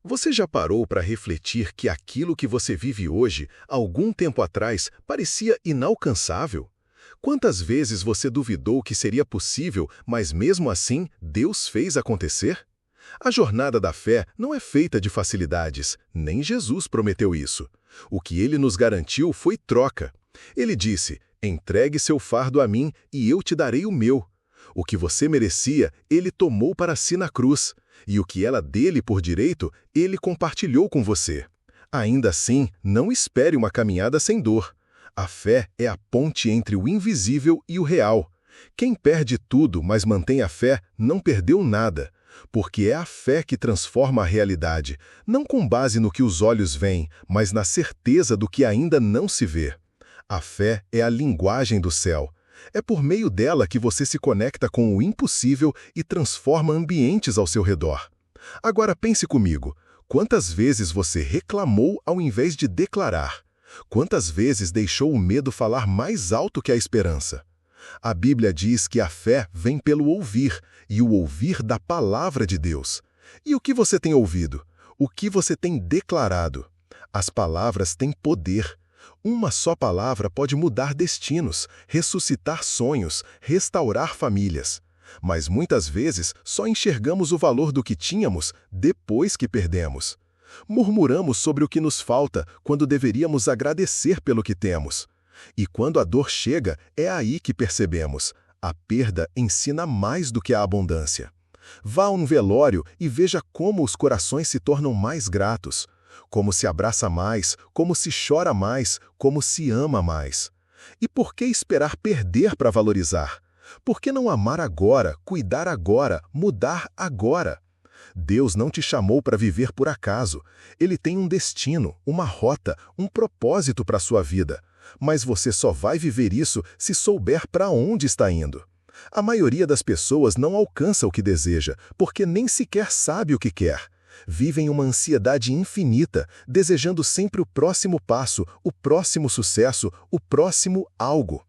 Você já parou para refletir que aquilo que você vive hoje, algum tempo atrás, parecia inalcançável? Quantas vezes você duvidou que seria possível, mas mesmo assim, Deus fez acontecer? A jornada da fé não é feita de facilidades, nem Jesus prometeu isso. O que ele nos garantiu foi troca. Ele disse: "Entregue seu fardo a mim e eu te darei o meu." O que você merecia, ele tomou para si na cruz, e o que era dele por direito, ele compartilhou com você. Ainda assim, não espere uma caminhada sem dor. A fé é a ponte entre o invisível e o real. Quem perde tudo, mas mantém a fé, não perdeu nada, porque é a fé que transforma a realidade, não com base no que os olhos veem, mas na certeza do que ainda não se vê. A fé é a linguagem do céu. É por meio dela que você se conecta com o impossível e transforma ambientes ao seu redor. Agora pense comigo, quantas vezes você reclamou ao invés de declarar? Quantas vezes deixou o medo falar mais alto que a esperança? A Bíblia diz que a fé vem pelo ouvir, e o ouvir da palavra de Deus. E o que você tem ouvido? O que você tem declarado? As palavras têm poder. Uma só palavra pode mudar destinos, ressuscitar sonhos, restaurar famílias. Mas muitas vezes só enxergamos o valor do que tínhamos depois que perdemos. Murmuramos sobre o que nos falta quando deveríamos agradecer pelo que temos. E quando a dor chega, é aí que percebemos: a perda ensina mais do que a abundância. Vá a um velório e veja como os corações se tornam mais gratos. Como se abraça mais, como se chora mais, como se ama mais. E por que esperar perder para valorizar? Por que não amar agora, cuidar agora, mudar agora? Deus não te chamou para viver por acaso. Ele tem um destino, uma rota, um propósito para a sua vida. Mas você só vai viver isso se souber para onde está indo. A maioria das pessoas não alcança o que deseja, porque nem sequer sabe o que quer. Vivem uma ansiedade infinita, desejando sempre o próximo passo, o próximo sucesso, o próximo algo.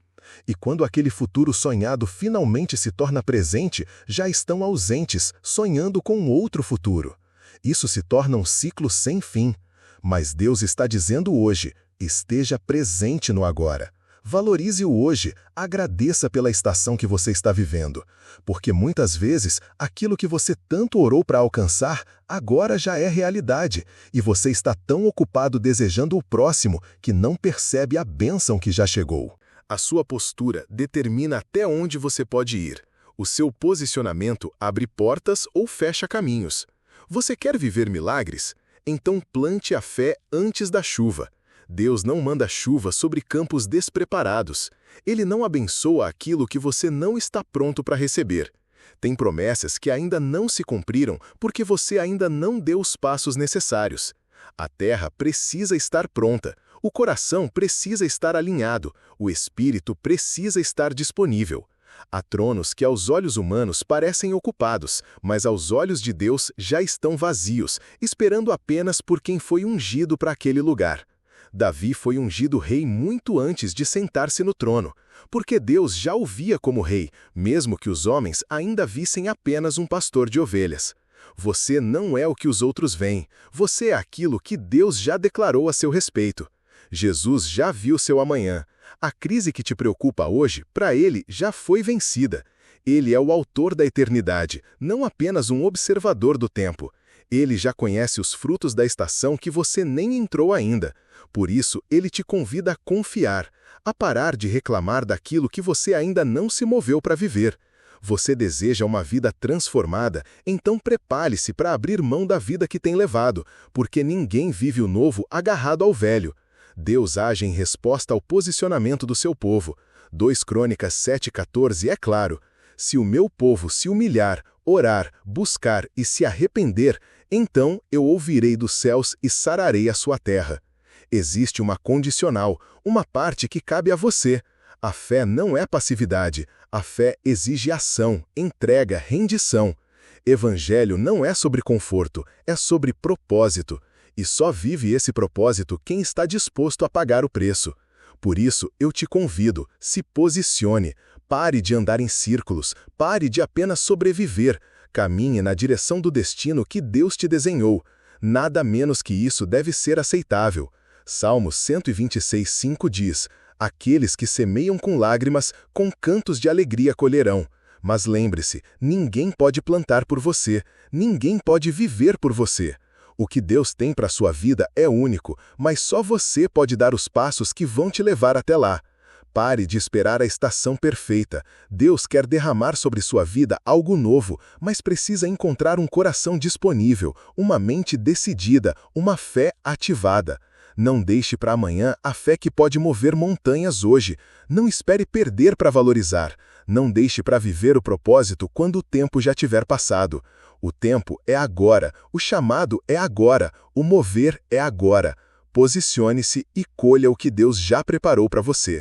E quando aquele futuro sonhado finalmente se torna presente, já estão ausentes, sonhando com outro futuro. Isso se torna um ciclo sem fim. Mas Deus está dizendo hoje: esteja presente no agora. Valorize o hoje, agradeça pela estação que você está vivendo, porque muitas vezes aquilo que você tanto orou para alcançar agora já é realidade, e você está tão ocupado desejando o próximo que não percebe a bênção que já chegou. A sua postura determina até onde você pode ir. O seu posicionamento abre portas ou fecha caminhos. Você quer viver milagres? Então plante a fé antes da chuva. Deus não manda chuva sobre campos despreparados. Ele não abençoa aquilo que você não está pronto para receber. Tem promessas que ainda não se cumpriram porque você ainda não deu os passos necessários. A terra precisa estar pronta, o coração precisa estar alinhado, o espírito precisa estar disponível. Há tronos que aos olhos humanos parecem ocupados, mas aos olhos de Deus já estão vazios, esperando apenas por quem foi ungido para aquele lugar. Davi foi ungido rei muito antes de sentar-se no trono, porque Deus já o via como rei, mesmo que os homens ainda vissem apenas um pastor de ovelhas. Você não é o que os outros veem, você é aquilo que Deus já declarou a seu respeito. Jesus já viu seu amanhã. A crise que te preocupa hoje, para ele, já foi vencida. Ele é o autor da eternidade, não apenas um observador do tempo. Ele já conhece os frutos da estação que você nem entrou ainda. Por isso, ele te convida a confiar, a parar de reclamar daquilo que você ainda não se moveu para viver. Você deseja uma vida transformada, então prepare-se para abrir mão da vida que tem levado, porque ninguém vive o novo agarrado ao velho. Deus age em resposta ao posicionamento do seu povo. 2 Crônicas 7,14 é claro: se o meu povo se humilhar, orar, buscar e se arrepender, então eu ouvirei dos céus e sararei a sua terra. Existe uma condicional, uma parte que cabe a você. A fé não é passividade, a fé exige ação, entrega, rendição. Evangelho não é sobre conforto, é sobre propósito. E só vive esse propósito quem está disposto a pagar o preço. Por isso, eu te convido, se posicione, pare de andar em círculos, pare de apenas sobreviver, caminhe na direção do destino que Deus te desenhou. Nada menos que isso deve ser aceitável. Salmos 126:5 diz: aqueles que semeiam com lágrimas, com cantos de alegria colherão. Mas lembre-se, ninguém pode plantar por você, ninguém pode viver por você. O que Deus tem para a sua vida é único, mas só você pode dar os passos que vão te levar até lá. Pare de esperar a estação perfeita. Deus quer derramar sobre sua vida algo novo, mas precisa encontrar um coração disponível, uma mente decidida, uma fé ativada. Não deixe para amanhã a fé que pode mover montanhas hoje. Não espere perder para valorizar. Não deixe para viver o propósito quando o tempo já tiver passado. O tempo é agora, o chamado é agora, o mover é agora. Posicione-se e colha o que Deus já preparou para você.